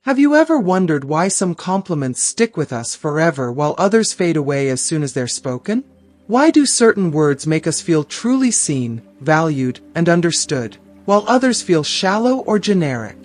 Have you ever wondered why some compliments stick with us forever while others fade away as soon as they're spoken? Why do certain words make us feel truly seen, valued, and understood, while others feel shallow or generic?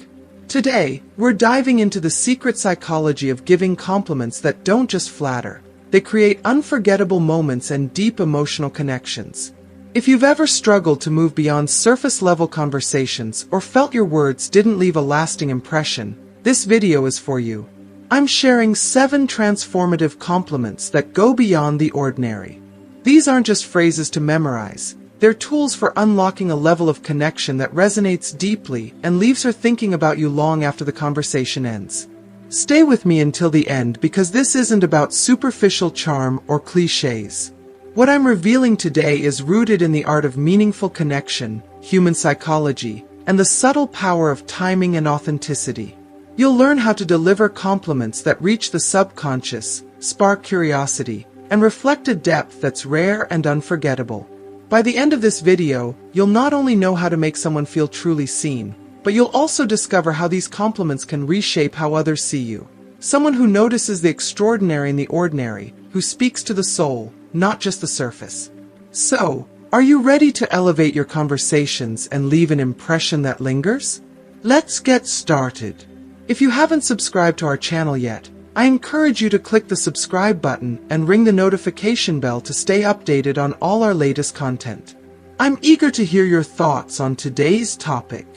Today, we're diving into the secret psychology of giving compliments that don't just flatter. They create unforgettable moments and deep emotional connections. If you've ever struggled to move beyond surface-level conversations or felt your words didn't leave a lasting impression, this video is for you. I'm sharing 7 transformative compliments that go beyond the ordinary. These aren't just phrases to memorize. They're tools for unlocking a level of connection that resonates deeply and leaves her thinking about you long after the conversation ends. Stay with me until the end because this isn't about superficial charm or cliches. What I'm revealing today is rooted in the art of meaningful connection, human psychology, and the subtle power of timing and authenticity. You'll learn how to deliver compliments that reach the subconscious, spark curiosity, and reflect a depth that's rare and unforgettable. By the end of this video, you'll not only know how to make someone feel truly seen, but you'll also discover how these compliments can reshape how others see you. Someone who notices the extraordinary in the ordinary, who speaks to the soul, not just the surface. So, are you ready to elevate your conversations and leave an impression that lingers? Let's get started. If you haven't subscribed to our channel yet, I encourage you to click the subscribe button and ring the notification bell to stay updated on all our latest content. I'm eager to hear your thoughts on today's topic.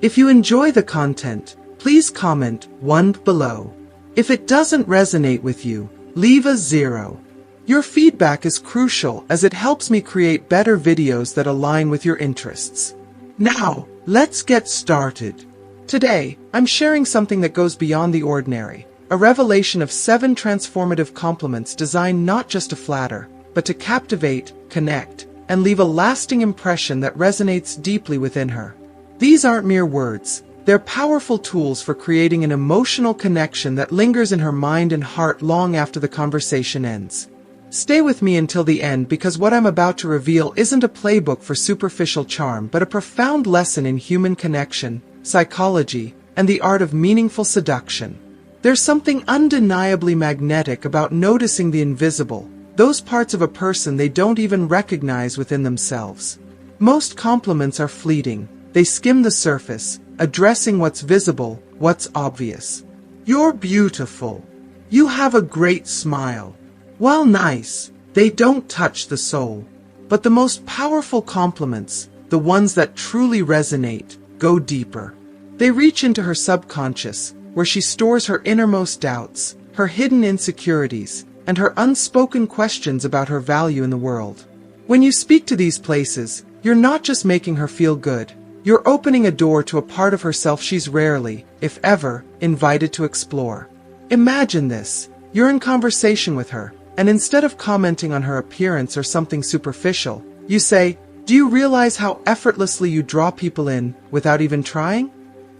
If you enjoy the content, please comment 1 below. If it doesn't resonate with you, leave a 0. Your feedback is crucial as it helps me create better videos that align with your interests. Now, let's get started. Today, I'm sharing something that goes beyond the ordinary, a revelation of 7 transformative compliments designed not just to flatter, but to captivate, connect, and leave a lasting impression that resonates deeply within her. These aren't mere words, they're powerful tools for creating an emotional connection that lingers in her mind and heart long after the conversation ends. Stay with me until the end because what I'm about to reveal isn't a playbook for superficial charm but a profound lesson in human connection, psychology, and the art of meaningful seduction. There's something undeniably magnetic about noticing the invisible, those parts of a person they don't even recognize within themselves. Most compliments are fleeting. They skim the surface, addressing what's visible, what's obvious. You're beautiful. You have a great smile. While nice, they don't touch the soul. But the most powerful compliments, the ones that truly resonate, go deeper. They reach into her subconscious, where she stores her innermost doubts, her hidden insecurities, and her unspoken questions about her value in the world. When you speak to these places, you're not just making her feel good. You're opening a door to a part of herself she's rarely, if ever, invited to explore. Imagine this. You're in conversation with her, and instead of commenting on her appearance or something superficial, you say, "Do you realize how effortlessly you draw people in without even trying?"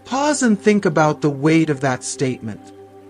Pause and think about the weight of that statement.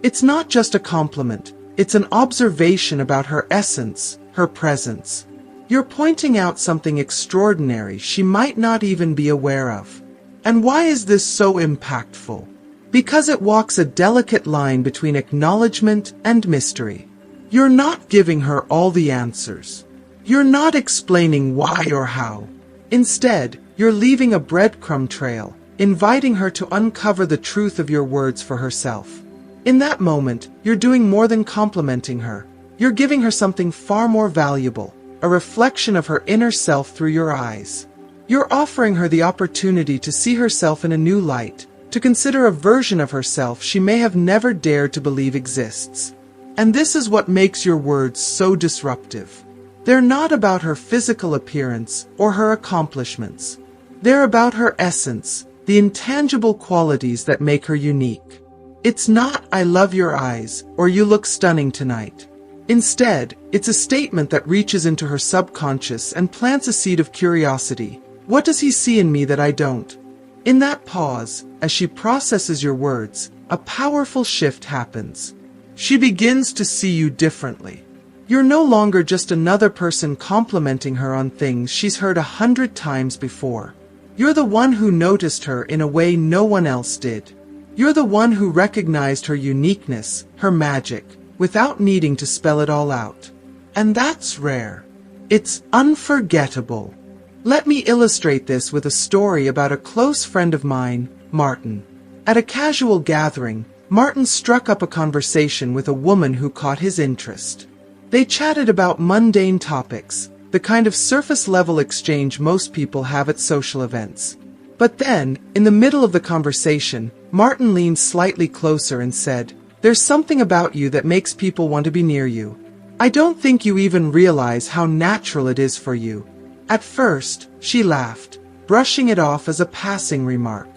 It's not just a compliment, it's an observation about her essence, her presence. You're pointing out something extraordinary she might not even be aware of. And why is this so impactful? Because it walks a delicate line between acknowledgement and mystery. You're not giving her all the answers. You're not explaining why or how. Instead, you're leaving a breadcrumb trail, inviting her to uncover the truth of your words for herself. In that moment, you're doing more than complimenting her. You're giving her something far more valuable, a reflection of her inner self through your eyes. You're offering her the opportunity to see herself in a new light, to consider a version of herself she may have never dared to believe exists. And this is what makes your words so disruptive. They're not about her physical appearance or her accomplishments. They're about her essence, the intangible qualities that make her unique. It's not, "I love your eyes," or "You look stunning tonight." Instead, it's a statement that reaches into her subconscious and plants a seed of curiosity. What does he see in me that I don't? In that pause, as she processes your words, a powerful shift happens. She begins to see you differently. You're no longer just another person complimenting her on things she's heard 100 times before. You're the one who noticed her in a way no one else did. You're the one who recognized her uniqueness, her magic, without needing to spell it all out. And that's rare. It's unforgettable. Let me illustrate this with a story about a close friend of mine, Martin. At a casual gathering, Martin struck up a conversation with a woman who caught his interest. They chatted about mundane topics, the kind of surface-level exchange most people have at social events. But then, in the middle of the conversation, Martin leaned slightly closer and said, "There's something about you that makes people want to be near you. I don't think you even realize how natural it is for you." At first, she laughed, brushing it off as a passing remark.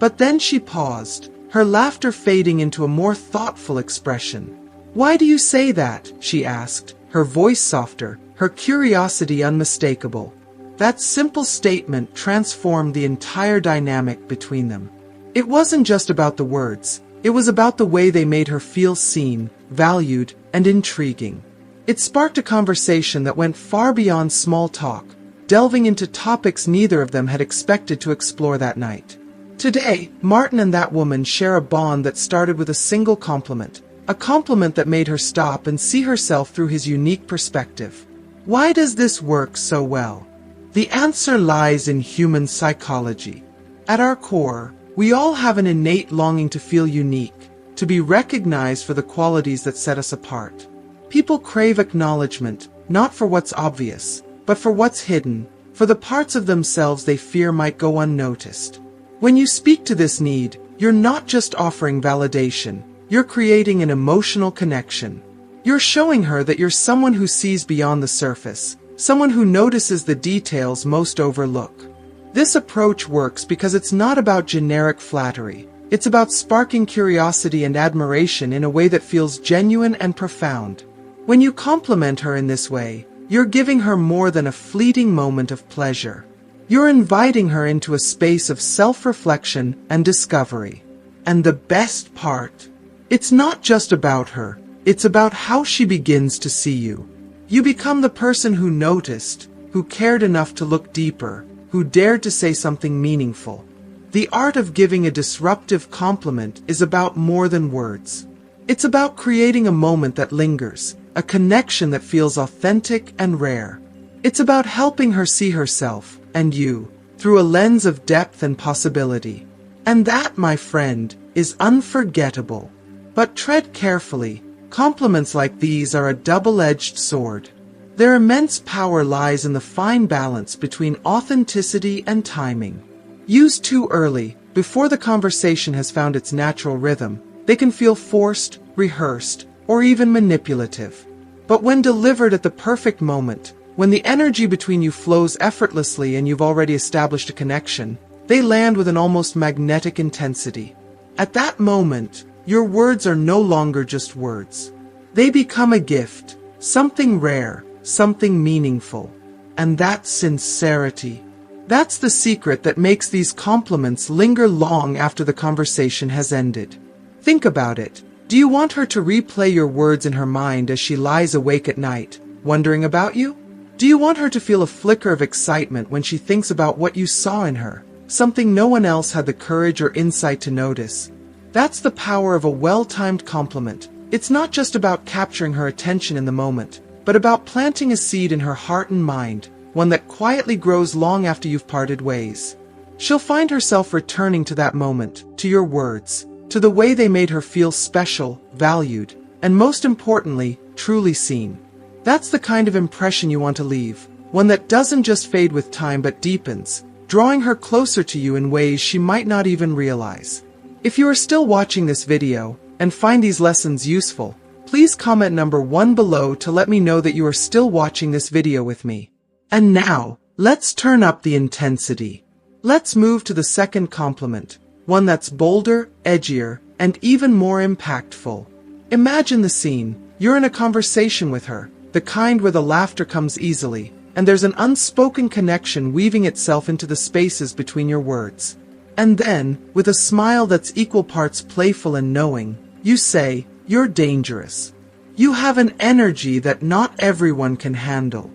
But then she paused, her laughter fading into a more thoughtful expression. "Why do you say that?" she asked, her voice softer, her curiosity unmistakable. That simple statement transformed the entire dynamic between them. It wasn't just about the words, it was about the way they made her feel seen, valued, and intriguing. It sparked a conversation that went far beyond small talk, delving into topics neither of them had expected to explore that night. Today, Martin and that woman share a bond that started with a single compliment, a compliment that made her stop and see herself through his unique perspective. Why does this work so well? The answer lies in human psychology. At our core, we all have an innate longing to feel unique, to be recognized for the qualities that set us apart. People crave acknowledgement, not for what's obvious, but for what's hidden, for the parts of themselves they fear might go unnoticed. When you speak to this need, you're not just offering validation, you're creating an emotional connection. You're showing her that you're someone who sees beyond the surface, someone who notices the details most overlook. This approach works because it's not about generic flattery. It's about sparking curiosity and admiration in a way that feels genuine and profound. When you compliment her in this way, you're giving her more than a fleeting moment of pleasure. You're inviting her into a space of self-reflection and discovery. And the best part, it's not just about her, it's about how she begins to see you. You become the person who noticed, who cared enough to look deeper, who dared to say something meaningful. The art of giving a disruptive compliment is about more than words. It's about creating a moment that lingers, a connection that feels authentic and rare. It's about helping her see herself, and you, through a lens of depth and possibility. And that, my friend, is unforgettable. But tread carefully. Compliments like these are a double-edged sword. Their immense power lies in the fine balance between authenticity and timing. Used too early, before the conversation has found its natural rhythm, they can feel forced, rehearsed, or even manipulative. But when delivered at the perfect moment, when the energy between you flows effortlessly and you've already established a connection, they land with an almost magnetic intensity. At that moment, your words are no longer just words. They become a gift, something rare, something meaningful. And that's sincerity. That's the secret that makes these compliments linger long after the conversation has ended. Think about it. Do you want her to replay your words in her mind as she lies awake at night, wondering about you? Do you want her to feel a flicker of excitement when she thinks about what you saw in her, something no one else had the courage or insight to notice? That's the power of a well-timed compliment. It's not just about capturing her attention in the moment, but about planting a seed in her heart and mind, one that quietly grows long after you've parted ways. She'll find herself returning to that moment, to your words, to the way they made her feel special, valued, and most importantly, truly seen. That's the kind of impression you want to leave, one that doesn't just fade with time but deepens, drawing her closer to you in ways she might not even realize. If you are still watching this video, and find these lessons useful, please comment number 1 below to let me know that you are still watching this video with me. And now, let's turn up the intensity. Let's move to the second compliment, one that's bolder, edgier, and even more impactful. Imagine the scene. You're in a conversation with her, the kind where the laughter comes easily, and there's an unspoken connection weaving itself into the spaces between your words. And then, with a smile that's equal parts playful and knowing, you say, "You're dangerous. You have an energy that not everyone can handle."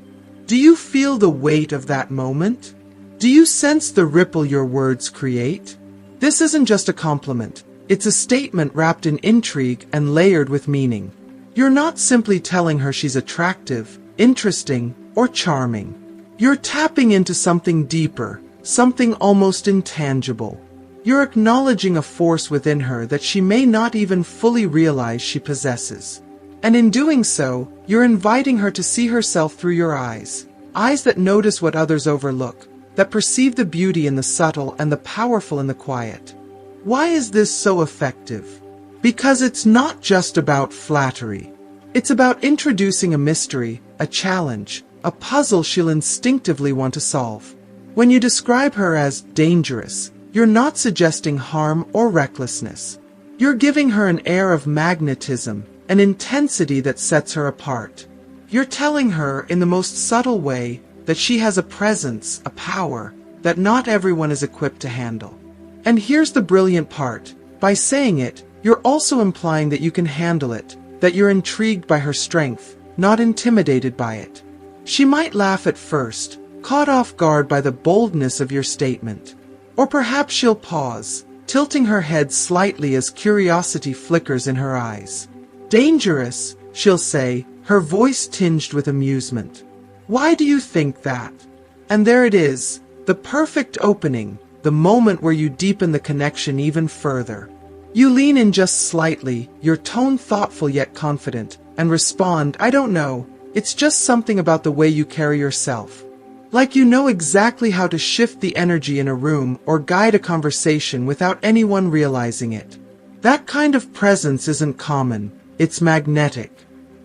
Do you feel the weight of that moment? Do you sense the ripple your words create? This isn't just a compliment. It's a statement wrapped in intrigue and layered with meaning. You're not simply telling her she's attractive, interesting, or charming. You're tapping into something deeper, something almost intangible. You're acknowledging a force within her that she may not even fully realize she possesses. And in doing so, you're inviting her to see herself through your eyes. Eyes that notice what others overlook, that perceive the beauty in the subtle and the powerful in the quiet. Why is this so effective? Because it's not just about flattery. It's about introducing a mystery, a challenge, a puzzle she'll instinctively want to solve. When you describe her as dangerous, you're not suggesting harm or recklessness. You're giving her an air of magnetism, an intensity that sets her apart. You're telling her, in the most subtle way, that she has a presence, a power, that not everyone is equipped to handle. And here's the brilliant part. By saying it, you're also implying that you can handle it, that you're intrigued by her strength, not intimidated by it. She might laugh at first, caught off guard by the boldness of your statement. Or perhaps she'll pause, tilting her head slightly as curiosity flickers in her eyes. Dangerous, she'll say, her voice tinged with amusement. Why do you think that? And there it is, the perfect opening, the moment where you deepen the connection even further. You lean in just slightly, your tone thoughtful yet confident, and respond, I don't know, it's just something about the way you carry yourself. Like you know exactly how to shift the energy in a room or guide a conversation without anyone realizing it. That kind of presence isn't common, it's magnetic.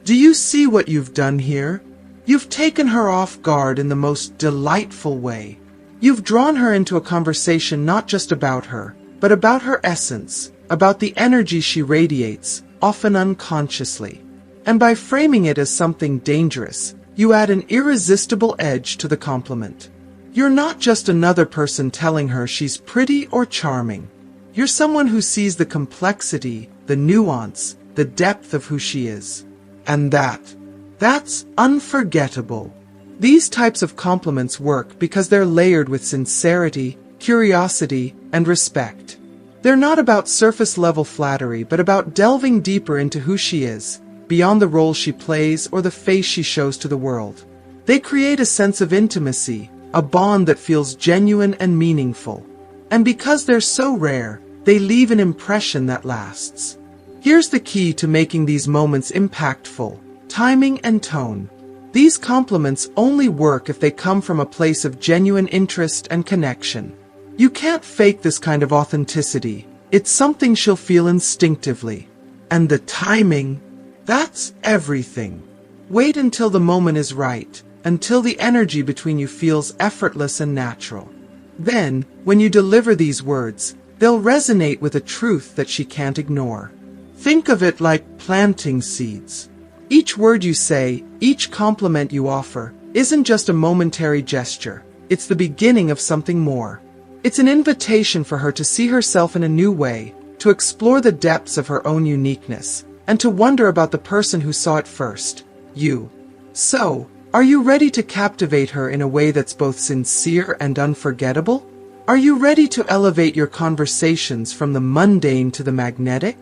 Do you see what you've done here? You've taken her off guard in the most delightful way. You've drawn her into a conversation not just about her, but about her essence, about the energy she radiates, often unconsciously. And by framing it as something dangerous, you add an irresistible edge to the compliment. You're not just another person telling her she's pretty or charming. You're someone who sees the complexity, the nuance, the depth of who she is. And that's unforgettable. These types of compliments work because they're layered with sincerity, curiosity, and respect. They're not about surface-level flattery, but about delving deeper into who she is, beyond the role she plays or the face she shows to the world. They create a sense of intimacy, a bond that feels genuine and meaningful. And because they're so rare, they leave an impression that lasts. Here's the key to making these moments impactful: timing and tone. These compliments only work if they come from a place of genuine interest and connection. You can't fake this kind of authenticity. It's something she'll feel instinctively. And the timing, that's everything. Wait until the moment is right, until the energy between you feels effortless and natural. Then, when you deliver these words, they'll resonate with a truth that she can't ignore. Think of it like planting seeds. Each word you say, each compliment you offer, isn't just a momentary gesture. It's the beginning of something more. It's an invitation for her to see herself in a new way, to explore the depths of her own uniqueness, and to wonder about the person who saw it first, you. So, are you ready to captivate her in a way that's both sincere and unforgettable? Are you ready to elevate your conversations from the mundane to the magnetic?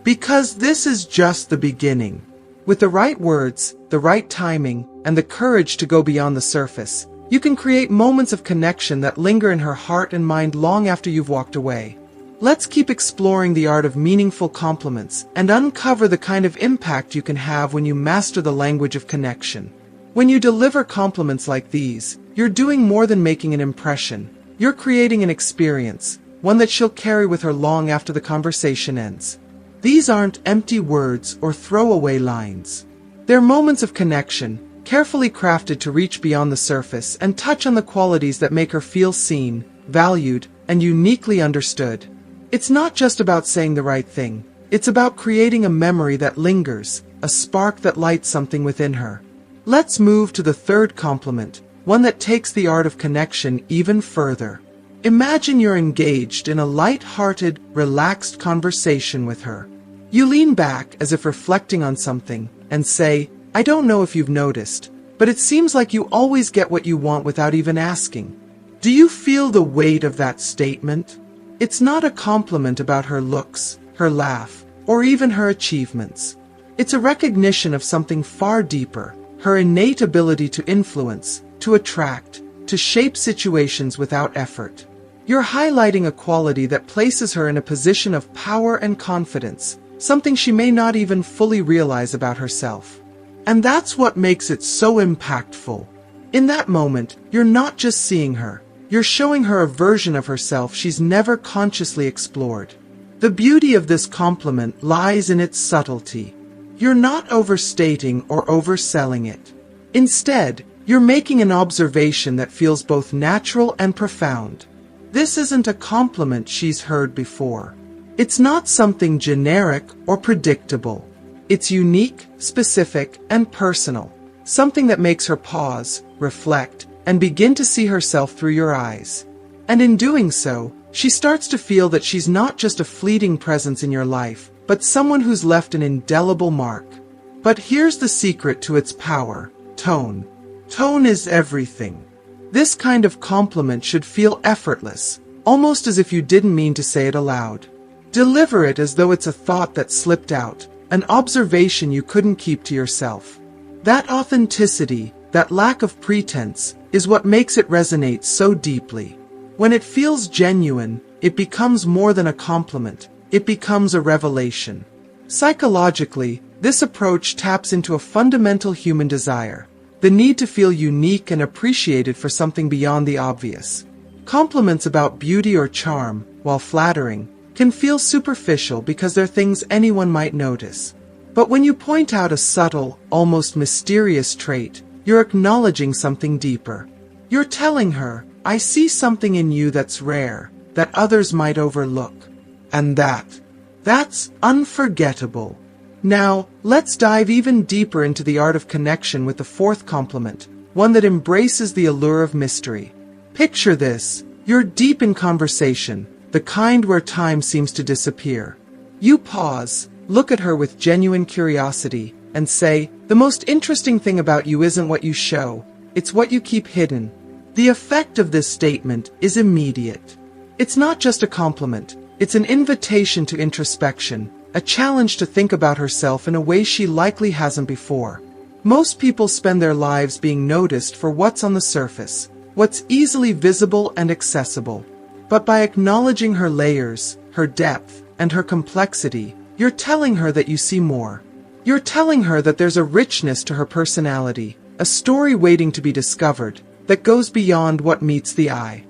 Because this is just the beginning. With the right words, the right timing, and the courage to go beyond the surface, you can create moments of connection that linger in her heart and mind long after you've walked away. Let's keep exploring the art of meaningful compliments and uncover the kind of impact you can have when you master the language of connection. When you deliver compliments like these, you're doing more than making an impression. You're creating an experience, one that she'll carry with her long after the conversation ends. These aren't empty words or throwaway lines. They're moments of connection, carefully crafted to reach beyond the surface and touch on the qualities that make her feel seen, valued, and uniquely understood. It's not just about saying the right thing. It's about creating a memory that lingers, a spark that lights something within her. Let's move to the third compliment, one that takes the art of connection even further. Imagine you're engaged in a light-hearted, relaxed conversation with her. You lean back as if reflecting on something and say, I don't know if you've noticed, but it seems like you always get what you want without even asking. Do you feel the weight of that statement? It's not a compliment about her looks, her laugh, or even her achievements. It's a recognition of something far deeper, her innate ability to influence, to attract, to shape situations without effort. You're highlighting a quality that places her in a position of power and confidence, something she may not even fully realize about herself. And that's what makes it so impactful. In that moment, you're not just seeing her, you're showing her a version of herself she's never consciously explored. The beauty of this compliment lies in its subtlety. You're not overstating or overselling it. Instead, you're making an observation that feels both natural and profound. This isn't a compliment she's heard before. It's not something generic or predictable. It's unique, specific, and personal. Something that makes her pause, reflect, and begin to see herself through your eyes. And in doing so, she starts to feel that she's not just a fleeting presence in your life, but someone who's left an indelible mark. But here's the secret to its power: tone. Tone is everything. This kind of compliment should feel effortless, almost as if you didn't mean to say it aloud. Deliver it as though it's a thought that slipped out, an observation you couldn't keep to yourself. That authenticity, that lack of pretense, is what makes it resonate so deeply. When it feels genuine, it becomes more than a compliment. It becomes a revelation. Psychologically, this approach taps into a fundamental human desire: the need to feel unique and appreciated for something beyond the obvious. Compliments about beauty or charm, while flattering, can feel superficial because they're things anyone might notice. But when you point out a subtle, almost mysterious trait, you're acknowledging something deeper. You're telling her, "I see something in you that's rare, that others might overlook." And that's unforgettable. Now, let's dive even deeper into the art of connection with the fourth compliment, one that embraces the allure of mystery. Picture this: you're deep in conversation, the kind where time seems to disappear. You pause, look at her with genuine curiosity, and say, "The most interesting thing about you isn't what you show, it's what you keep hidden." The effect of this statement is immediate. It's not just a compliment, it's an invitation to introspection, a challenge to think about herself in a way she likely hasn't before. Most people spend their lives being noticed for what's on the surface, what's easily visible and accessible. But by acknowledging her layers, her depth, and her complexity, you're telling her that you see more. You're telling her that there's a richness to her personality, a story waiting to be discovered, that goes beyond what meets the eye.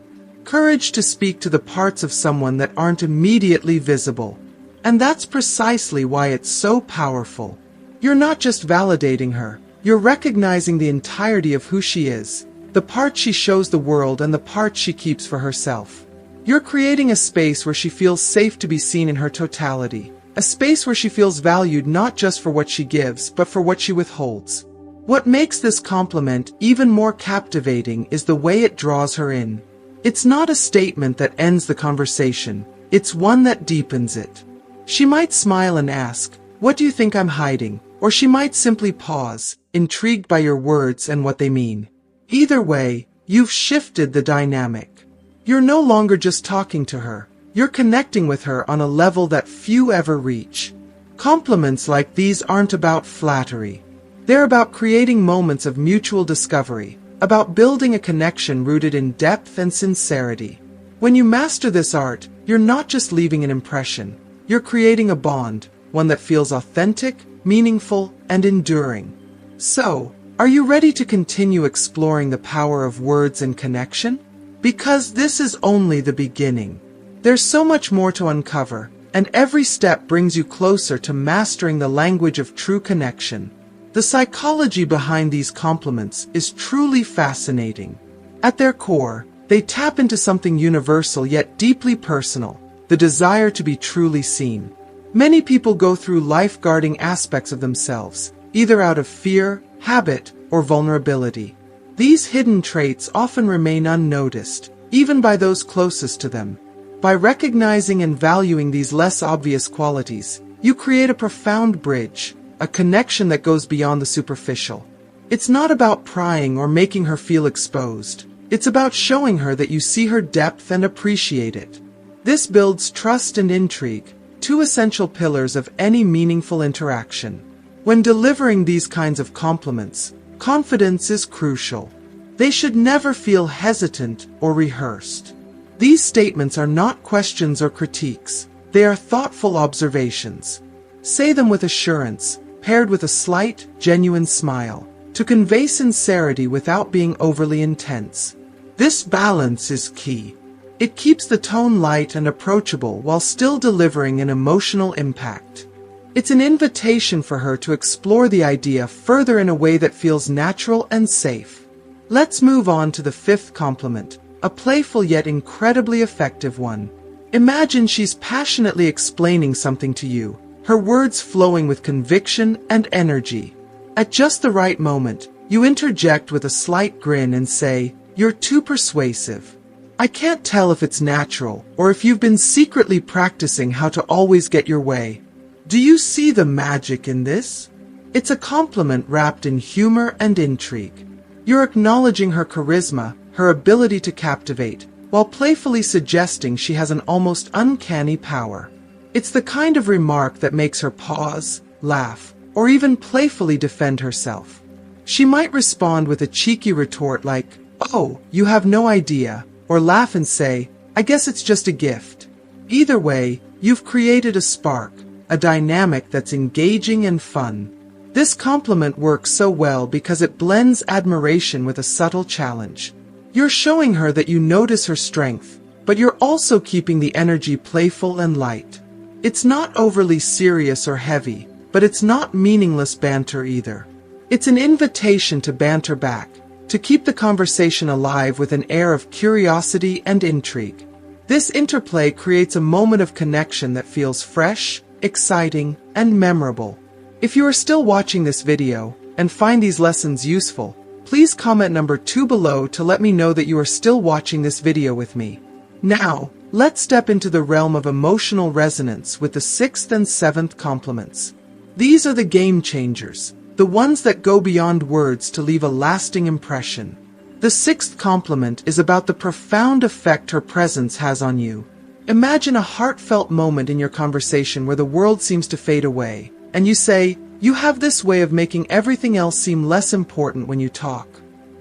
Courage to speak to the parts of someone that aren't immediately visible. And that's precisely why it's so powerful. You're not just validating her, you're recognizing the entirety of who she is, the part she shows the world and the part she keeps for herself. You're creating a space where she feels safe to be seen in her totality, a space where she feels valued not just for what she gives, but for what she withholds. What makes this compliment even more captivating is the way it draws her in. It's not a statement that ends the conversation, it's one that deepens it. She might smile and ask, "What do you think I'm hiding?" Or she might simply pause, intrigued by your words and what they mean. Either way, you've shifted the dynamic. You're no longer just talking to her, you're connecting with her on a level that few ever reach. Compliments like these aren't about flattery. They're about creating moments of mutual discovery, about building a connection rooted in depth and sincerity. When you master this art, you're not just leaving an impression, you're creating a bond, one that feels authentic, meaningful, and enduring. So, are you ready to continue exploring the power of words and connection? Because this is only the beginning. There's so much more to uncover, and every step brings you closer to mastering the language of true connection. The psychology behind these compliments is truly fascinating. At their core, they tap into something universal yet deeply personal: the desire to be truly seen. Many people go through life guarding aspects of themselves, either out of fear, habit, or vulnerability. These hidden traits often remain unnoticed, even by those closest to them. By recognizing and valuing these less obvious qualities, you create a profound bridge, a connection that goes beyond the superficial. It's not about prying or making her feel exposed. It's about showing her that you see her depth and appreciate it. This builds trust and intrigue, two essential pillars of any meaningful interaction. When delivering these kinds of compliments, confidence is crucial. They should never feel hesitant or rehearsed. These statements are not questions or critiques. They are thoughtful observations. Say them with assurance, paired with a slight, genuine smile, to convey sincerity without being overly intense. This balance is key. It keeps the tone light and approachable while still delivering an emotional impact. It's an invitation for her to explore the idea further in a way that feels natural and safe. Let's move on to the fifth compliment, a playful yet incredibly effective one. Imagine she's passionately explaining something to you, her words flowing with conviction and energy. At just the right moment, you interject with a slight grin and say, "You're too persuasive." I can't tell if it's natural or if you've been secretly practicing how to always get your way. Do you see the magic in this? It's a compliment wrapped in humor and intrigue. You're acknowledging her charisma, her ability to captivate, while playfully suggesting she has an almost uncanny power. It's the kind of remark that makes her pause, laugh, or even playfully defend herself. She might respond with a cheeky retort like, "Oh, you have no idea," or laugh and say, "I guess it's just a gift." Either way, you've created a spark, a dynamic that's engaging and fun. This compliment works so well because it blends admiration with a subtle challenge. You're showing her that you notice her strength, but you're also keeping the energy playful and light. It's not overly serious or heavy, but it's not meaningless banter either. It's an invitation to banter back, to keep the conversation alive with an air of curiosity and intrigue. This interplay creates a moment of connection that feels fresh, exciting, and memorable. If you are still watching this video and find these lessons useful, please comment number 2 below to let me know that you are still watching this video with me. Now, let's step into the realm of emotional resonance with the 6th and 7th compliments. These are the game changers, the ones that go beyond words to leave a lasting impression. The 6th compliment is about the profound effect her presence has on you. Imagine a heartfelt moment in your conversation where the world seems to fade away, and you say, "You have this way of making everything else seem less important when you talk."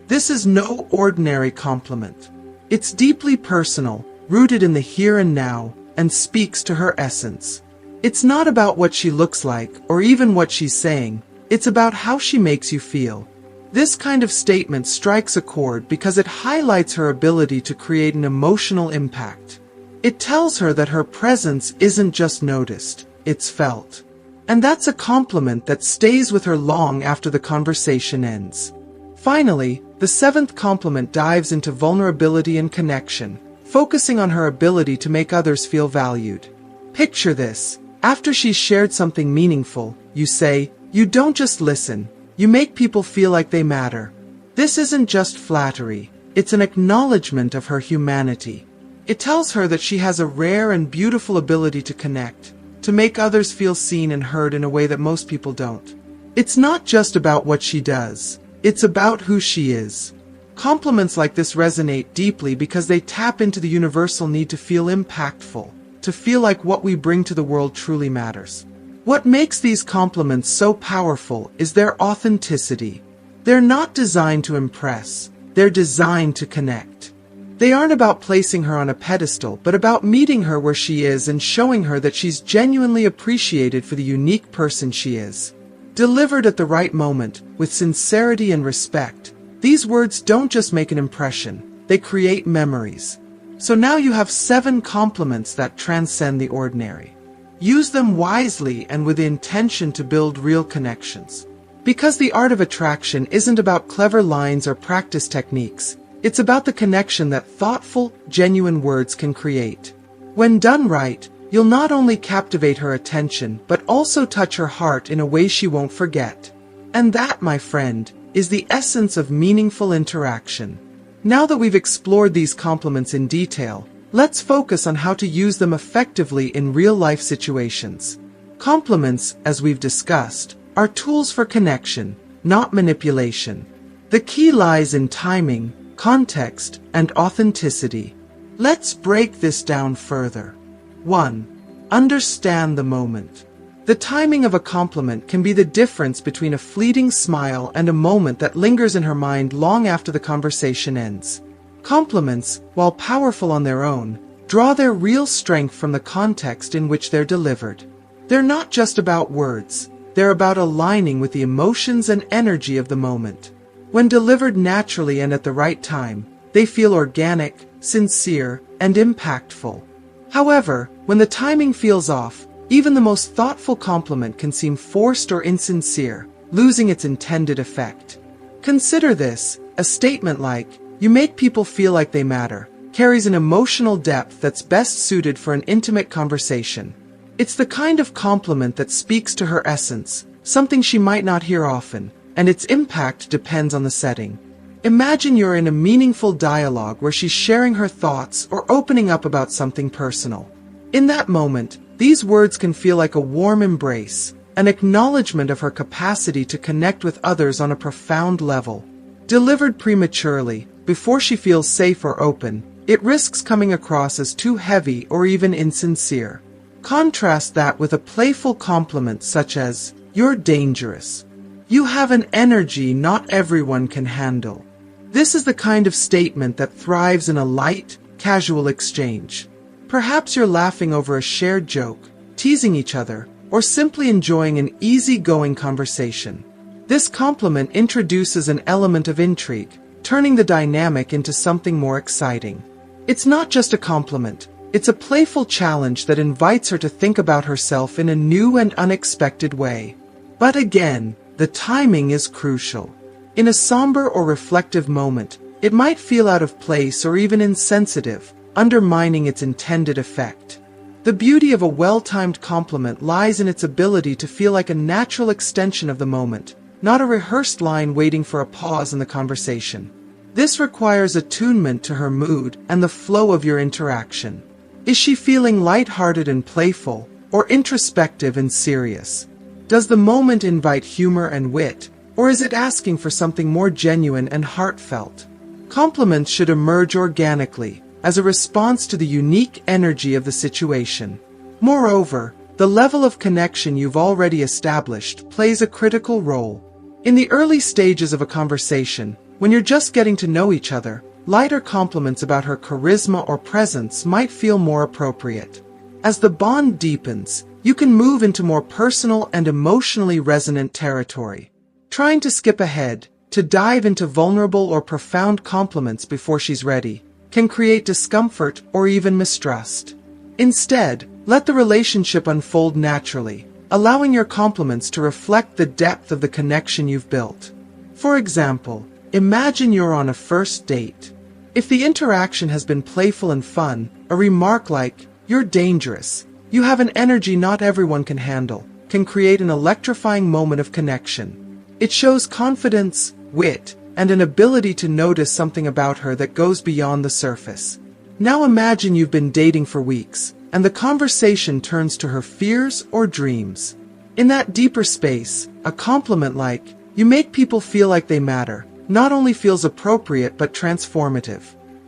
This is no ordinary compliment. It's deeply personal, rooted in the here and now, and speaks to her essence. It's not about what she looks like, or even what she's saying. It's about how she makes you feel. This kind of statement strikes a chord because it highlights her ability to create an emotional impact. It tells her that her presence isn't just noticed, it's felt. And that's a compliment that stays with her long after the conversation ends. Finally, the 7th compliment dives into vulnerability and connection, focusing on her ability to make others feel valued. Picture this. After she's shared something meaningful, you say, "You don't just listen, you make people feel like they matter." This isn't just flattery, it's an acknowledgement of her humanity. It tells her that she has a rare and beautiful ability to connect, to make others feel seen and heard in a way that most people don't. It's not just about what she does, it's about who she is. Compliments like this resonate deeply because they tap into the universal need to feel impactful, to feel like what we bring to the world truly matters. What makes these compliments so powerful is their authenticity. They're not designed to impress, they're designed to connect. They aren't about placing her on a pedestal, but about meeting her where she is and showing her that she's genuinely appreciated for the unique person she is. Delivered at the right moment, with sincerity and respect, these words don't just make an impression, they create memories. So now you have 7 compliments that transcend the ordinary. Use them wisely and with the intention to build real connections. Because the art of attraction isn't about clever lines or practice techniques, it's about the connection that thoughtful, genuine words can create. When done right, you'll not only captivate her attention, but also touch her heart in a way she won't forget. And that, my friend, is the essence of meaningful interaction. Now that we've explored these compliments in detail, let's focus on how to use them effectively in real-life situations. Compliments, as we've discussed, are tools for connection, not manipulation. The key lies in timing, context, and authenticity. Let's break this down further. 1. Understand the moment. The timing of a compliment can be the difference between a fleeting smile and a moment that lingers in her mind long after the conversation ends. Compliments, while powerful on their own, draw their real strength from the context in which they're delivered. They're not just about words, they're about aligning with the emotions and energy of the moment. When delivered naturally and at the right time, they feel organic, sincere, and impactful. However, when the timing feels off, even the most thoughtful compliment can seem forced or insincere, losing its intended effect. Consider this: a statement like, "You make people feel like they matter," carries an emotional depth that's best suited for an intimate conversation. It's the kind of compliment that speaks to her essence, something she might not hear often, and its impact depends on the setting. Imagine you're in a meaningful dialogue where she's sharing her thoughts or opening up about something personal. In that moment, these words can feel like a warm embrace, an acknowledgement of her capacity to connect with others on a profound level. Delivered prematurely, before she feels safe or open, it risks coming across as too heavy or even insincere. Contrast that with a playful compliment such as, "You're dangerous. You have an energy not everyone can handle." This is the kind of statement that thrives in a light, casual exchange. Perhaps you're laughing over a shared joke, teasing each other, or simply enjoying an easy-going conversation. This compliment introduces an element of intrigue, turning the dynamic into something more exciting. It's not just a compliment, it's a playful challenge that invites her to think about herself in a new and unexpected way. But again, the timing is crucial. In a somber or reflective moment, it might feel out of place or even insensitive, undermining its intended effect. The beauty of a well-timed compliment lies in its ability to feel like a natural extension of the moment, not a rehearsed line waiting for a pause in the conversation. This requires attunement to her mood and the flow of your interaction. Is she feeling lighthearted and playful, or introspective and serious? Does the moment invite humor and wit, or is it asking for something more genuine and heartfelt? Compliments should emerge organically, as a response to the unique energy of the situation. Moreover, the level of connection you've already established plays a critical role. In the early stages of a conversation, when you're just getting to know each other, lighter compliments about her charisma or presence might feel more appropriate. As the bond deepens, you can move into more personal and emotionally resonant territory. Trying to skip ahead, to dive into vulnerable or profound compliments before she's ready, can create discomfort or even mistrust. Instead, let the relationship unfold naturally, allowing your compliments to reflect the depth of the connection you've built. For example, imagine you're on a first date. If the interaction has been playful and fun, a remark like, "You're dangerous, you have an energy not everyone can handle," can create an electrifying moment of connection. It shows confidence, wit, and an ability to notice something about her that goes beyond the surface. Now imagine you've been dating for weeks, and the conversation turns to her fears or dreams. In that deeper space, a compliment like, "You make people feel like they matter," not only feels appropriate but transformative.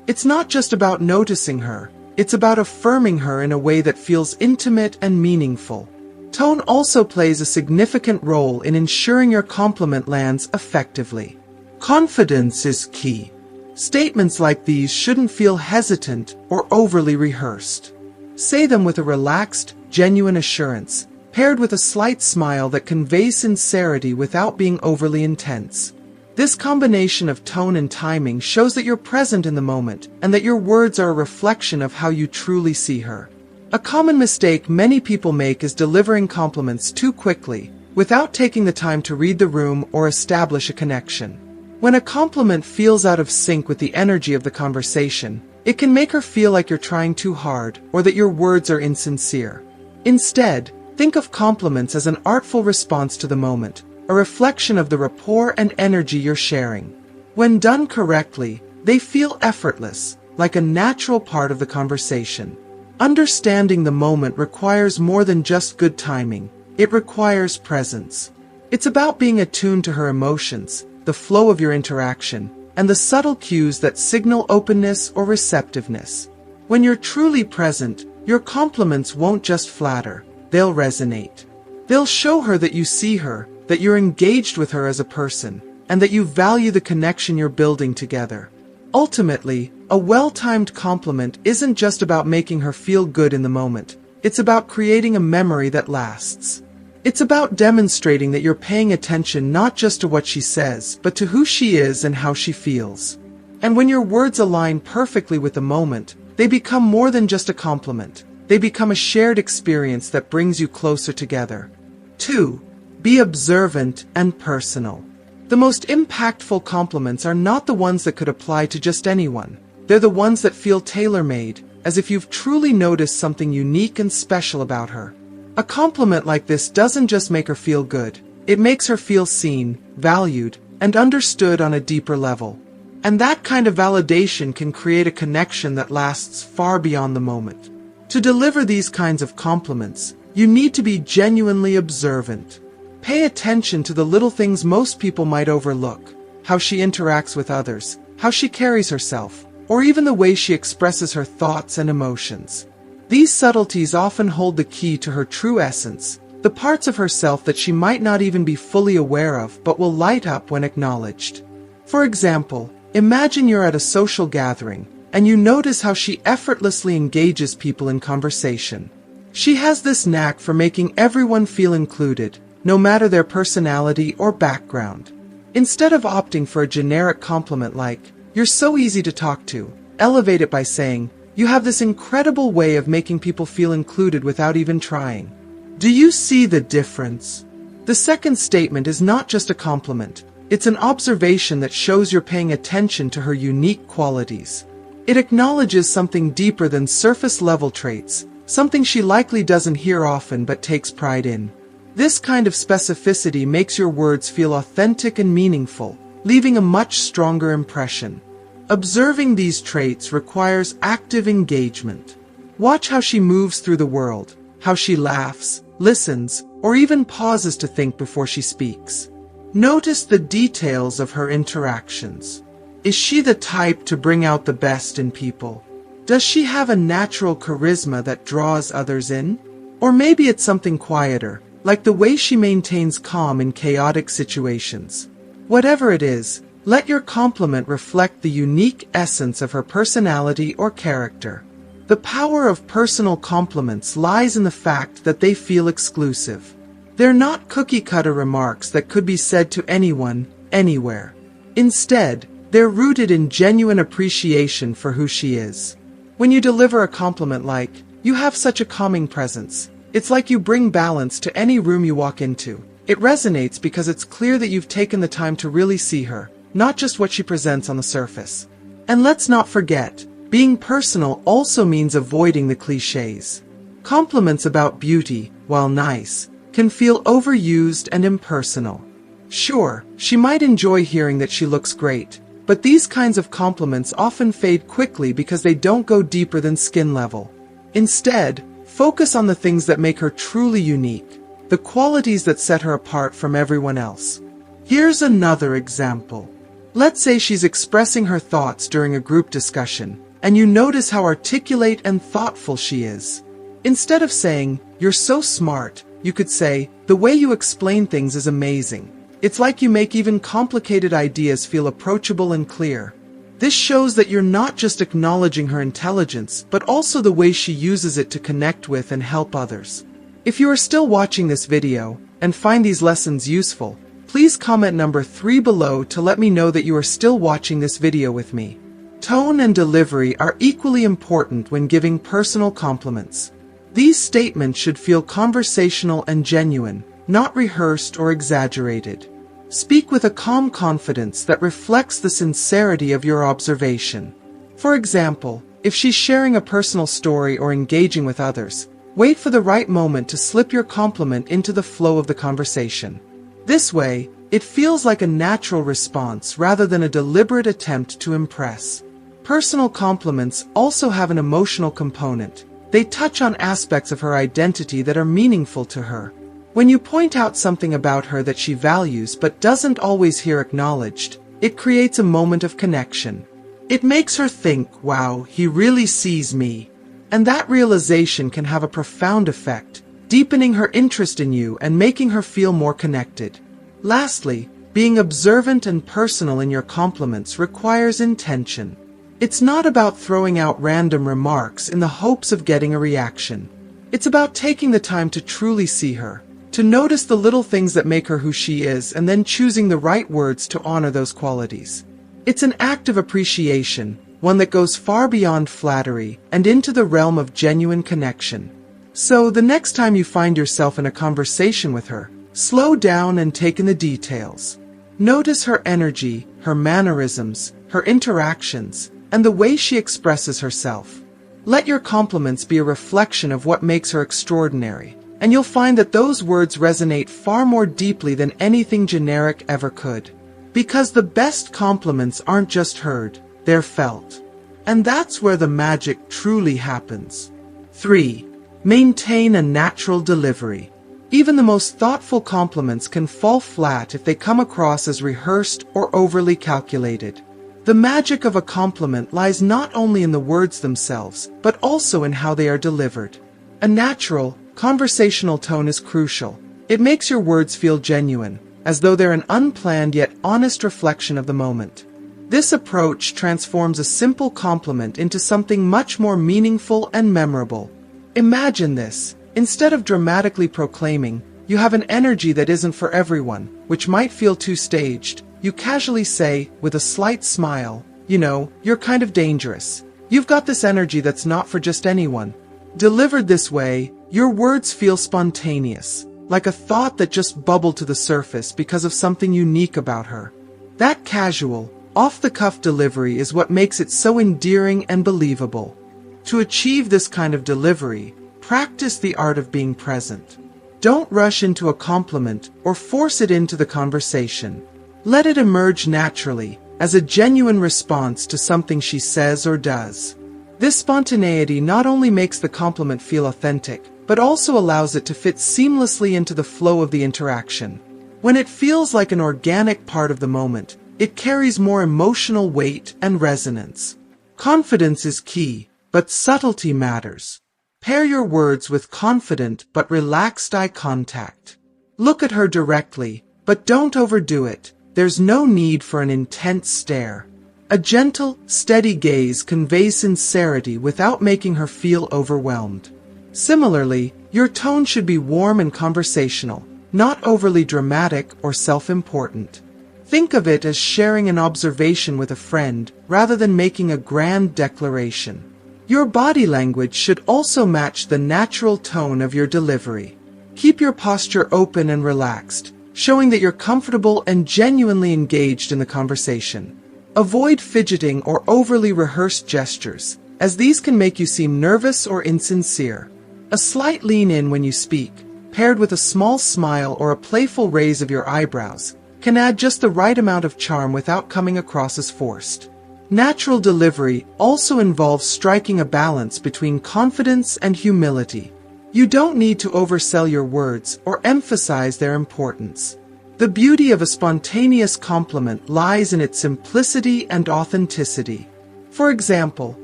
It's not just about noticing her, it's about affirming her in a way that feels intimate and meaningful. Tone also plays a significant role in ensuring your compliment lands effectively. Confidence is key. Statements like these shouldn't feel hesitant or overly rehearsed. Say them with a relaxed, genuine assurance, paired with a slight smile that conveys sincerity without being overly intense. This combination of tone and timing shows that you're present in the moment and that your words are a reflection of how you truly see her. A common mistake many people make is delivering compliments too quickly, without taking the time to read the room or establish a connection. When a compliment feels out of sync with the energy of the conversation, it can make her feel like you're trying too hard or that your words are insincere. Instead, think of compliments as an artful response to the moment, a reflection of the rapport and energy you're sharing. When done correctly, they feel effortless, like a natural part of the conversation. Understanding the moment requires more than just good timing. It requires presence. It's about being attuned to her emotions, the flow of your interaction, and the subtle cues that signal openness or receptiveness. When you're truly present, Your compliments won't just flatter, they'll resonate. They'll show her that you see her, that you're engaged with her as a person, and that you value the connection you're building together. Ultimately, a well-timed compliment isn't just about making her feel good in the moment. It's about creating a memory that lasts. It's about demonstrating that you're paying attention not just to what she says, but to who she is and how she feels. And when your words align perfectly with the moment, they become more than just a compliment. They become a shared experience that brings you closer together. 2. Be observant and personal. The most impactful compliments are not the ones that could apply to just anyone. They're the ones that feel tailor-made, as if you've truly noticed something unique and special about her. A compliment like this doesn't just make her feel good. It makes her feel seen, valued, and understood on a deeper level. And that kind of validation can create a connection that lasts far beyond the moment. To deliver these kinds of compliments, you need to be genuinely observant. Pay attention to the little things most people might overlook: how she interacts with others, how she carries herself, or even the way she expresses her thoughts and emotions. These subtleties often hold the key to her true essence, the parts of herself that she might not even be fully aware of but will light up when acknowledged. For example, imagine you're at a social gathering, and you notice how she effortlessly engages people in conversation. She has this knack for making everyone feel included, no matter their personality or background. Instead of opting for a generic compliment like, "You're so easy to talk to," elevate it by saying, "You have this incredible way of making people feel included without even trying." Do you see the difference? The second statement is not just a compliment. It's an observation that shows you're paying attention to her unique qualities. It acknowledges something deeper than surface-level traits, something she likely doesn't hear often but takes pride in. This kind of specificity makes your words feel authentic and meaningful, leaving a much stronger impression. Observing these traits requires active engagement. Watch how she moves through the world, how she laughs, listens, or even pauses to think before she speaks. Notice the details of her interactions. Is she the type to bring out the best in people? Does she have a natural charisma that draws others in? Or maybe it's something quieter, like the way she maintains calm in chaotic situations. Whatever it is, let your compliment reflect the unique essence of her personality or character. The power of personal compliments lies in the fact that they feel exclusive. They're not cookie-cutter remarks that could be said to anyone, anywhere. Instead, they're rooted in genuine appreciation for who she is. When you deliver a compliment like, "You have such a calming presence," it's like you bring balance to any room you walk into. It resonates because it's clear that you've taken the time to really see her, not just what she presents on the surface. And let's not forget, being personal also means avoiding the cliches. Compliments about beauty, while nice, can feel overused and impersonal. Sure, she might enjoy hearing that she looks great, but these kinds of compliments often fade quickly because they don't go deeper than skin level. Instead, focus on the things that make her truly unique, the qualities that set her apart from everyone else. Here's another example. Let's say she's expressing her thoughts during a group discussion, and you notice how articulate and thoughtful she is. Instead of saying, "You're so smart," you could say, "The way you explain things is amazing." It's like you make even complicated ideas feel approachable and clear. This shows that you're not just acknowledging her intelligence, but also the way she uses it to connect with and help others. If you are still watching this video, and find these lessons useful, please comment number 3 below to let me know that you are still watching this video with me. Tone and delivery are equally important when giving personal compliments. These statements should feel conversational and genuine, not rehearsed or exaggerated. Speak with a calm confidence that reflects the sincerity of your observation. For example, if she's sharing a personal story or engaging with others, wait for the right moment to slip your compliment into the flow of the conversation. This way, it feels like a natural response rather than a deliberate attempt to impress. Personal compliments also have an emotional component. They touch on aspects of her identity that are meaningful to her. When you point out something about her that she values but doesn't always hear acknowledged, it creates a moment of connection. It makes her think, "Wow, he really sees me." And that realization can have a profound effect, deepening her interest in you and making her feel more connected. Lastly, being observant and personal in your compliments requires intention. It's not about throwing out random remarks in the hopes of getting a reaction. It's about taking the time to truly see her, to notice the little things that make her who she is, and then choosing the right words to honor those qualities. It's an act of appreciation, one that goes far beyond flattery and into the realm of genuine connection. So, the next time you find yourself in a conversation with her, slow down and take in the details. Notice her energy, her mannerisms, her interactions, and the way she expresses herself. Let your compliments be a reflection of what makes her extraordinary, and you'll find that those words resonate far more deeply than anything generic ever could. Because the best compliments aren't just heard, they're felt. And that's where the magic truly happens. 3. Maintain a natural delivery. Even the most thoughtful compliments can fall flat if they come across as rehearsed or overly calculated. The magic of a compliment lies not only in the words themselves, but also in how they are delivered. A natural, conversational tone is crucial. It makes your words feel genuine, as though they're an unplanned yet honest reflection of the moment. This approach transforms a simple compliment into something much more meaningful and memorable. Imagine this. Instead of dramatically proclaiming, "You have an energy that isn't for everyone," which might feel too staged, you casually say, with a slight smile, "You know, you're kind of dangerous. You've got this energy that's not for just anyone." Delivered this way, your words feel spontaneous, like a thought that just bubbled to the surface because of something unique about her. That casual, off-the-cuff delivery is what makes it so endearing and believable. To achieve this kind of delivery, practice the art of being present. Don't rush into a compliment or force it into the conversation. Let it emerge naturally, as a genuine response to something she says or does. This spontaneity not only makes the compliment feel authentic, but also allows it to fit seamlessly into the flow of the interaction. When it feels like an organic part of the moment, it carries more emotional weight and resonance. Confidence is key, but subtlety matters. Pair your words with confident but relaxed eye contact. Look at her directly, but don't overdo it. There's no need for an intense stare. A gentle, steady gaze conveys sincerity without making her feel overwhelmed. Similarly, your tone should be warm and conversational, not overly dramatic or self-important. Think of it as sharing an observation with a friend rather than making a grand declaration. Your body language should also match the natural tone of your delivery. Keep your posture open and relaxed, showing that you're comfortable and genuinely engaged in the conversation. Avoid fidgeting or overly rehearsed gestures, as these can make you seem nervous or insincere. A slight lean in when you speak, paired with a small smile or a playful raise of your eyebrows, can add just the right amount of charm without coming across as forced. Natural delivery also involves striking a balance between confidence and humility. You don't need to oversell your words or emphasize their importance. The beauty of a spontaneous compliment lies in its simplicity and authenticity. For example,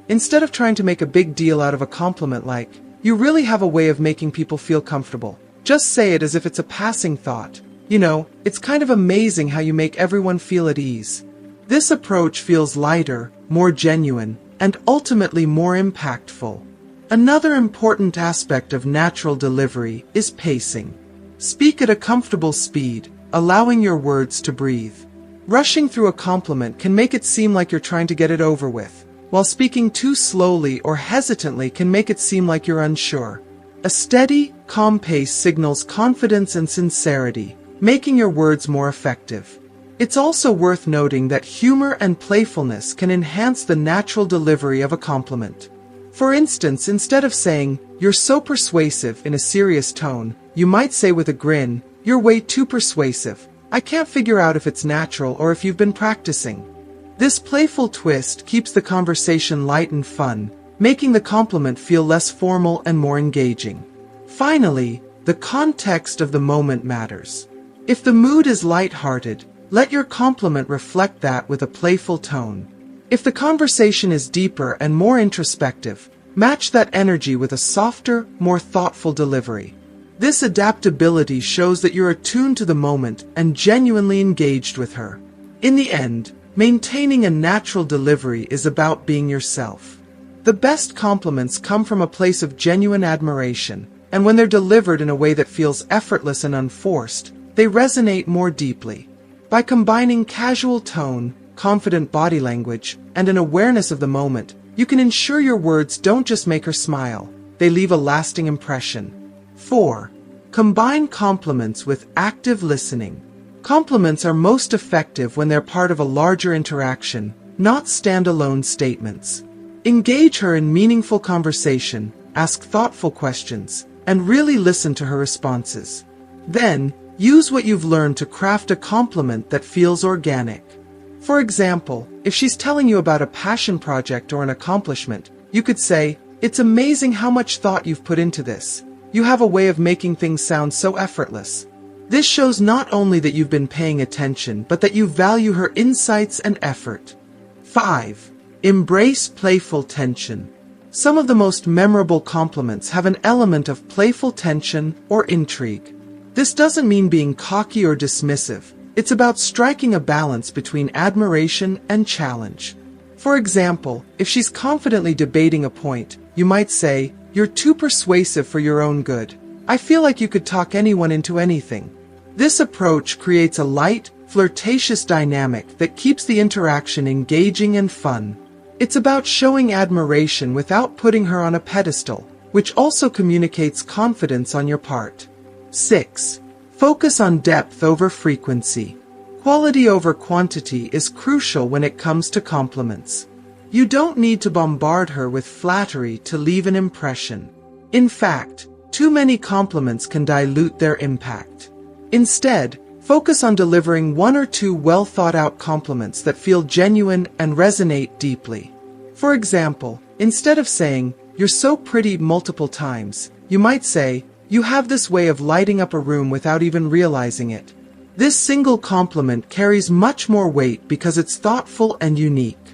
instead of trying to make a big deal out of a compliment like, "You really have a way of making people feel comfortable," just say it as if it's a passing thought. "You know, it's kind of amazing how you make everyone feel at ease." This approach feels lighter, more genuine, and ultimately more impactful. Another important aspect of natural delivery is pacing. Speak at a comfortable speed, allowing your words to breathe. Rushing through a compliment can make it seem like you're trying to get it over with, while speaking too slowly or hesitantly can make it seem like you're unsure. A steady, calm pace signals confidence and sincerity, making your words more effective. It's also worth noting that humor and playfulness can enhance the natural delivery of a compliment. For instance, instead of saying, "You're so persuasive," in a serious tone, you might say with a grin, "You're way too persuasive. I can't figure out if it's natural or if you've been practicing." This playful twist keeps the conversation light and fun, making the compliment feel less formal and more engaging. Finally, the context of the moment matters. If the mood is light-hearted, let your compliment reflect that with a playful tone. If the conversation is deeper and more introspective, Match that energy with a softer, more thoughtful delivery. This adaptability shows that you're attuned to the moment and genuinely engaged with her. In the end, maintaining a natural delivery is about being yourself. The best compliments come from a place of genuine admiration, and when they're delivered in a way that feels effortless and unforced, they resonate more deeply. By combining casual tone, confident body language, and an awareness of the moment, you can ensure your words don't just make her smile, they leave a lasting impression. 4. Combine compliments with active listening. Compliments are most effective when they're part of a larger interaction, not standalone statements. Engage her in meaningful conversation, ask thoughtful questions, and really listen to her responses. Then, use what you've learned to craft a compliment that feels organic. For example, if she's telling you about a passion project or an accomplishment, you could say, "It's amazing how much thought you've put into this. You have a way of making things sound so effortless." This shows not only that you've been paying attention, but that you value her insights and effort. 5. Embrace playful tension. Some of the most memorable compliments have an element of playful tension or intrigue. This doesn't mean being cocky or dismissive. It's about striking a balance between admiration and challenge. For example, if she's confidently debating a point, you might say, "You're too persuasive for your own good. I feel like you could talk anyone into anything." This approach creates a light, flirtatious dynamic that keeps the interaction engaging and fun. It's about showing admiration without putting her on a pedestal, which also communicates confidence on your part. 6. Focus on depth over frequency. Quality over quantity is crucial when it comes to compliments. You don't need to bombard her with flattery to leave an impression. In fact, too many compliments can dilute their impact. Instead, focus on delivering 1 or 2 well-thought-out compliments that feel genuine and resonate deeply. For example, instead of saying, "You're so pretty" multiple times, you might say, "You have this way of lighting up a room without even realizing it." This single compliment carries much more weight because it's thoughtful and unique.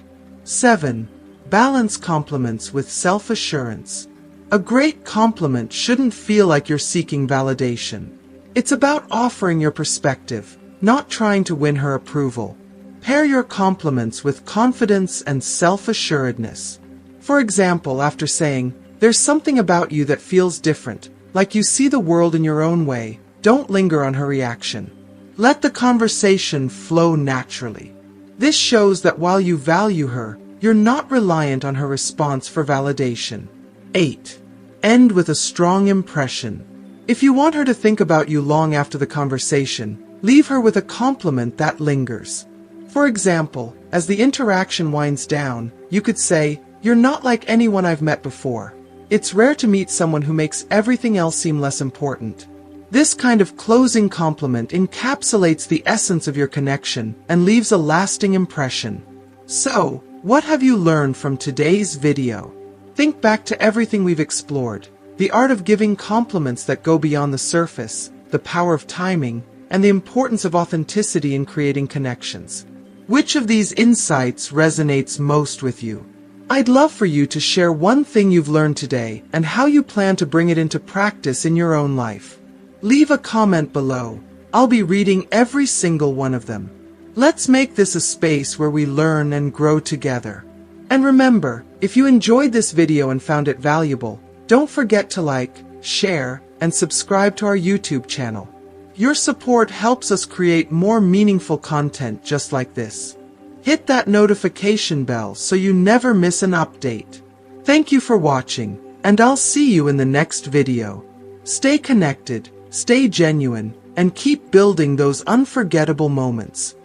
7. Balance compliments with self-assurance. A great compliment shouldn't feel like you're seeking validation. It's about offering your perspective, not trying to win her approval. Pair your compliments with confidence and self-assuredness. For example, after saying, "There's something about you that feels different, like you see the world in your own way," don't linger on her reaction. Let the conversation flow naturally. This shows that while you value her, you're not reliant on her response for validation. 8. End with a strong impression. If you want her to think about you long after the conversation, leave her with a compliment that lingers. For example, as the interaction winds down, you could say, "You're not like anyone I've met before. It's rare to meet someone who makes everything else seem less important." This kind of closing compliment encapsulates the essence of your connection and leaves a lasting impression. So, what have you learned from today's video? Think back to everything we've explored. The art of giving compliments that go beyond the surface, the power of timing, and the importance of authenticity in creating connections. Which of these insights resonates most with you? I'd love for you to share one thing you've learned today and how you plan to bring it into practice in your own life. Leave a comment below. I'll be reading every single one of them. Let's make this a space where we learn and grow together. And remember, if you enjoyed this video and found it valuable, don't forget to like, share, and subscribe to our YouTube channel. Your support helps us create more meaningful content just like this. Hit that notification bell so you never miss an update. Thank you for watching, and I'll see you in the next video. Stay connected, stay genuine, and keep building those unforgettable moments.